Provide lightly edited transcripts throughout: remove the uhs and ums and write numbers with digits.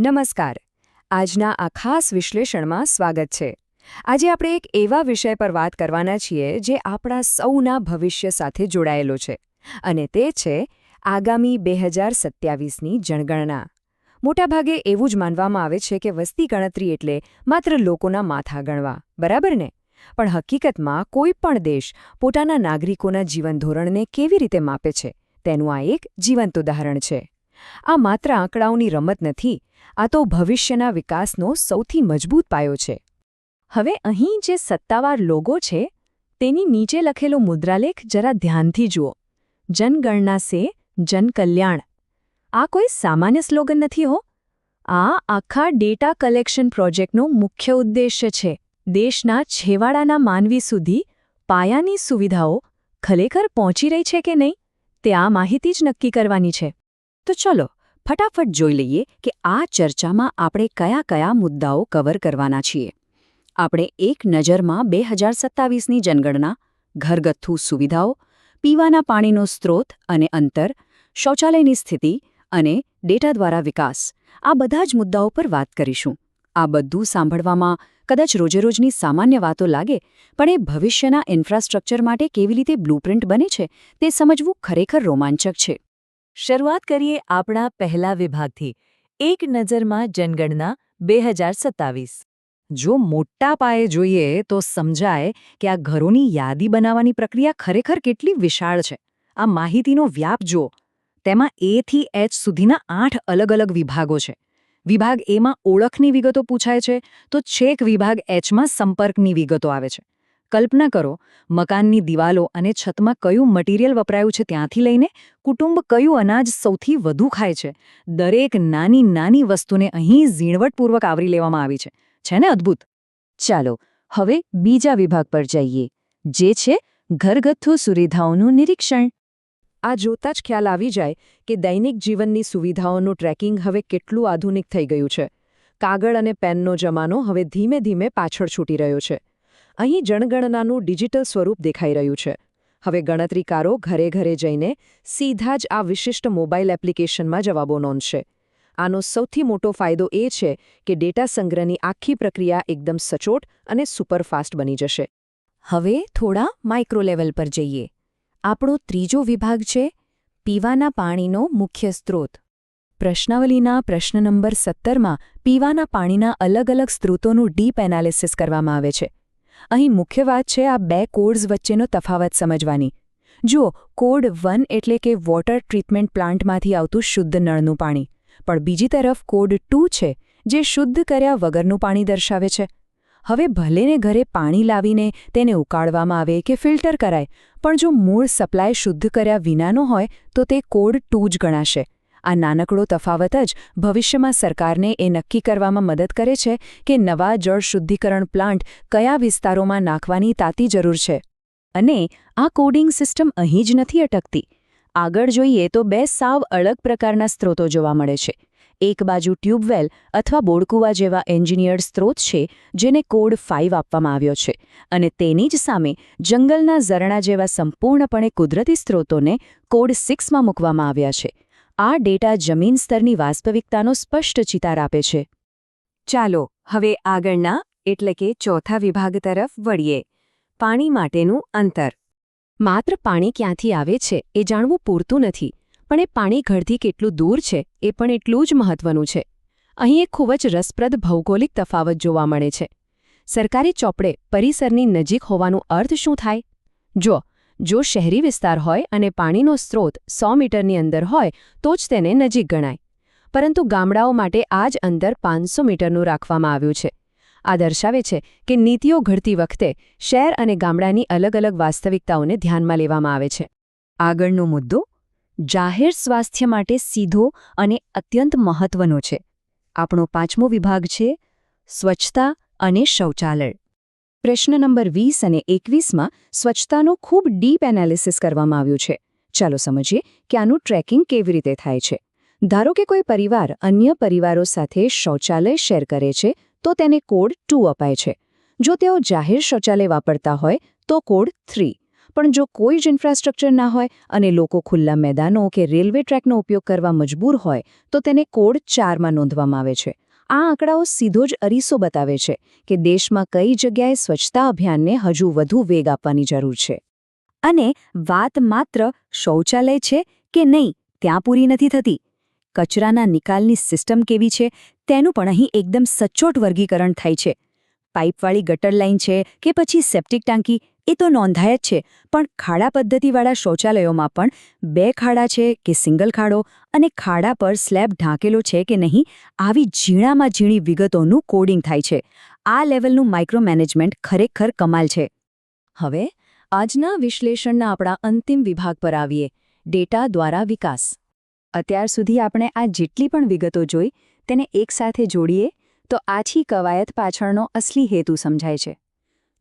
નમસ્કાર. આજના આ ખાસ વિશ્લેષણમાં સ્વાગત છે. આજે આપણે એક એવા વિષય પર વાત કરવાના છીએ જે આપણા સૌના ભવિષ્ય સાથે જોડાયેલો છે, અને તે છે આગામી 2027ની જનગણના. મોટાભાગે એવું જ માનવામાં આવે છે કે વસ્તી ગણતરી એટલે માત્ર લોકોના માથા ગણવા, બરાબર ને? પણ હકીકતમાં કોઈ પણ દેશ પોતાના નાગરિકોના જીવન ધોરણને કેવી રીતે માપે છે તેનું આ એક જીવંત ઉદાહરણ છે. આ માત્ર આંકડાઓની રમત નથી, આ તો ભવિષ્યના વિકાસનો સૌથી મજબૂત પાયો છે. હવે અહીં જે સત્તાવાર લોગો છે તેની નીચે લખેલો મુદ્રાલેખ જરા ધ્યાનથી જુઓ. જનગણના સે જનકલ્યાણ. આ કોઈ સામાન્ય સ્લોગન નથી હો. આ આખા ડેટા કલેક્શન પ્રોજેક્ટનો મુખ્ય ઉદ્દેશ્ય છે. દેશના છેવાડાના માનવી સુધી પાયાની સુવિધાઓ ખરેખર પહોંચી રહી છે કે નહીં તે આ માહિતી જ નક્કી કરવાની છે. તો ચલો ફટાફટ જોઈ લઈએ કે આ ચર્ચામાં આપણે કયા કયા મુદ્દાઓ કવર કરવાના છીએ. આપણે એક નજરમાં 2027ની જનગણના, ઘરગથ્થુ સુવિધાઓ, પીવાના પાણીનો સ્ત્રોત અને અંતર, શૌચાલયની સ્થિતિ અને ડેટા દ્વારા વિકાસ, આ બધા જ મુદ્દાઓ પર વાત કરીશું. આ બધું સાંભળવામાં કદાચ રોજેરોજની સામાન્ય વાતો લાગે, પણ એ ભવિષ્યના ઇન્ફ્રાસ્ટ્રક્ચર માટે કેવી રીતે બ્લુપ્રિન્ટ બને છે તે સમજવું ખરેખર રોમાંચક છે. શરૂઆત કરીએ આપણા પહેલા વિભાગથી, એક નજરમાં જનગણના 2027. જો મોટા પાયે જોઈએ તો સમજાય કે આ ઘરોની યાદી બનાવવાની પ્રક્રિયા ખરેખર કેટલી વિશાળ છે. આ માહિતીનો વ્યાપ જુઓ. તેમાં A થી H સુધીના 8 અલગ અલગ વિભાગો છે. વિભાગ એમાં ઓળખની વિગતો પૂછાય છે, તો છેક વિભાગ Hમાં સંપર્કની વિગતો આવે છે. કલ્પના કરો, મકાનની દિવાલો અને છતમાં કયું મટીરિયલ વપરાયું છે ત્યાંથી લઈને કુટુંબ કયું અનાજ સૌથી વધુ ખાય છે, દરેક નાની નાની વસ્તુને અહીં ઝીણવટપૂર્વક આવરી લેવામાં આવી છે. છે ને અદ્ભુત? ચાલો હવે બીજા વિભાગ પર જઈએ, જે છે ઘરગથ્થુ સુવિધાઓનું નિરીક્ષણ. આ જોતાં જ ખ્યાલ આવી જાય કે દૈનિક જીવનની સુવિધાઓનું ટ્રેકિંગ હવે કેટલું આધુનિક થઈ ગયું છે. કાગળ અને પેનનો જમાનો હવે ધીમે ધીમે પાછળ છૂટી રહ્યો છે. અહીં જનગણનાનું ડિજિટલ સ્વરૂપ દેખાઈ રહ્યું છે. હવે ગણતરીકારો ઘરે ઘરે જઈને સીધા જ આ વિશિષ્ટ મોબાઈલ એપ્લિકેશનમાં જવાબો નોંધશે. આનો સૌથી મોટો ફાયદો એ છે કે ડેટા સંગ્રહની આખી પ્રક્રિયા એકદમ સચોટ અને સુપરફાસ્ટ બની જશે. હવે થોડા માઇક્રો લેવલ પર જઈએ. આપણો ત્રીજો વિભાગ છે પીવાના પાણીનો મુખ્ય સ્ત્રોત. પ્રશ્નાવલીના પ્રશ્ન નંબર 17માં પીવાના પાણીના અલગ અલગ સ્ત્રોતોનું ડીપ એનાલિસિસ કરવામાં આવે છે. અહીં મુખ્ય વાત છે આ બે કોડ્સ વચ્ચેનો તફાવત સમજવાની. જુઓ, કોડ 1 એટલે કે વોટર ટ્રીટમેન્ટ પ્લાન્ટમાંથી આવતું શુદ્ધ નળનું પાણી, પણ બીજી તરફ કોડ 2 છે જે શુદ્ધ કર્યા વગરનું પાણી દર્શાવે છે. હવે ભલેને ઘરે પાણી લાવીને તેને ઉકાળવામાં આવે કે ફિલ્ટર કરાય, પણ જો મૂળ સપ્લાય શુદ્ધ કર્યા વિનાનો હોય તો તે કોડ 2 જ ગણાશે. આ નાનકડો તફાવત જ ભવિષ્યમાં સરકારને એ નક્કી કરવામાં મદદ કરે છે કે નવા જળ શુદ્ધિકરણ પ્લાન્ટ કયા વિસ્તારોમાં નાખવાની તાતી જરૂર છે. અને આ કોડિંગ સિસ્ટમ અહીં જ નથી અટકતી. આગળ જોઈએ તો બે સાવ અલગ પ્રકારના સ્ત્રોતો જોવા મળે છે. એક બાજુ ટ્યુબવેલ અથવા બોળકુવા જેવા એન્જિનિયર્ડ સ્ત્રોત છે જેને કોડ 5 આપવામાં આવ્યો છે, અને તેની જ સામે જંગલના ઝરણા જેવા સંપૂર્ણપણે કુદરતી સ્ત્રોતોને કોડ 6માં મૂકવામાં આવ્યા છે. આ ડેટા જમીન સ્તરની વાસ્તવિકતાનો સ્પષ્ટ ચિતાર આપે છે. ચાલો હવે આગળના એટલે કે ચોથા વિભાગ તરફ વળીએ. પાણી માટેનું અંતર. માત્ર પાણી ક્યાંથી આવે છે એ જાણવું પૂરતું નથી, પણ એ પાણી ઘરથી કેટલું દૂર છે એ પણ એટલું જ મહત્વનું છે. અહીં એક ખૂબ જ રસપ્રદ ભૌગોલિક તફાવત જોવા મળે છે. સરકારી ચોપડે પરિસરની નજીક હોવાનો અર્થ શું થાય? જો શહેરી વિસ્તાર હોય અને પાણીનો સ્ત્રોત 100 મીટરની અંદર હોય તો જ તેને નજીક ગણાય. પરંતુ ગામડાઓ માટે આ જ અંતર 500 મીટરનું રાખવામાં આવ્યું છે. આ દર્શાવે છે કે નીતિઓ ઘડતી વખતે શહેર અને ગામડાની અલગ અલગ વાસ્તવિકતાઓને ધ્યાનમાં લેવામાં આવે છે. આગળનો મુદ્દો જાહેર સ્વાસ્થ્ય માટે સીધો અને અત્યંત મહત્વનો છે. આપણો પાંચમો વિભાગ છે સ્વચ્છતા અને શૌચાલય. પ્રશ્ન નંબર 20 અને 21માં સ્વચ્છતાનો ખૂબ ડીપ એનાલિસિસ કરવામાં આવ્યું છે. ચાલો સમજીએ કે આનું ટ્રેકિંગ કેવી રીતે થાય છે. ધારો કે કોઈ પરિવાર અન્ય પરિવારો સાથે શૌચાલય શેર કરે છે તો તેને કોડ 2 અપાય છે. જો તેઓ જાહેર શૌચાલય વાપરતા હોય તો કોડ 3, પણ જો કોઈ જ ઇન્ફ્રાસ્ટ્રક્ચર ના હોય અને લોકો ખુલ્લા મેદાનો કે રેલવે ટ્રેકનો ઉપયોગ કરવા મજબૂર હોય તો તેને કોડ 4માં નોંધવામાં આવે છે. આ આંકડાઓ સીધો જ અરીસો બતાવે છે કે દેશમાં કઈ જગ્યાએ સ્વચ્છતા અભિયાનને હજુ વધુ વેગ આપવાની જરૂર છે. અને વાત માત્ર શૌચાલય છે કે નહીં ત્યાં પૂરી નથી થતી. કચરાના નિકાલની સિસ્ટમ કેવી છે તેનું પણ અહીં એકદમ સચોટ વર્ગીકરણ થાય છે. પાઇપવાળી ગટર લાઇન છે કે પછી સેપ્ટિક ટાંકી એ તો નોંધાય જ છે, પણ ખાડા પદ્ધતિવાળા શૌચાલયોમાં પણ 2 ખાડા છે કે સિંગલ ખાડો અને ખાડા પર સ્લેબ ઢાંકેલો છે કે નહીં આવી ઝીણામાં ઝીણી વિગતોનું કોડિંગ થાય છે. આ લેવલનું માઇક્રો મેનેજમેન્ટ ખરેખર કમાલ છે. હવે આજના વિશ્લેષણના આપણા અંતિમ વિભાગ પર આવીએ, ડેટા દ્વારા વિકાસ. અત્યાર સુધી આપણે આ જેટલી પણ વિગતો જોઈ તેને એકસાથે જોડીએ તો આછી કવાયત પાછળનો અસલી હેતુ સમજાય છે.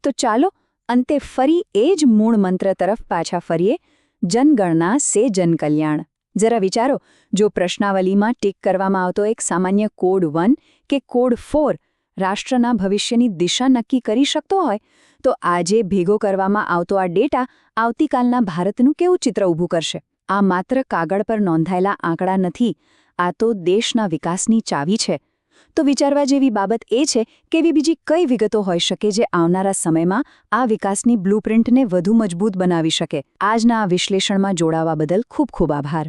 તો ચાલો અંતે ફરી એ જ મૂળ મંત્ર તરફ પાછા ફરીએ, જનગણના સે જનકલ્યાણ. જરા વિચારો, જો પ્રશ્નાવલીમાં ટીક કરવામાં આવતો એક સામાન્ય કોડ 1 કે કોડ 4 રાષ્ટ્રના ભવિષ્યની દિશા નક્કી કરી શકતો હોય, તો આજે ભેગો કરવામાં આવતો આ ડેટા આવતીકાલના ભારતનું કેવું ચિત્ર ઊભું કરશે? આ માત્ર કાગળ પર નોંધાયેલા આંકડા નથી, આ તો દેશના વિકાસની ચાવી છે. તો વિચારવા જેવી બાબત એ છે કે એવી બીજી કઈ વિગતો હોઈ શકે જે આવનારા સમયમાં આ વિકાસની બ્લુપ્રિન્ટને વધુ મજબૂત બનાવી શકે. આજના આ વિશ્લેષણમાં જોડાવા બદલ ખૂબ ખૂબ આભાર.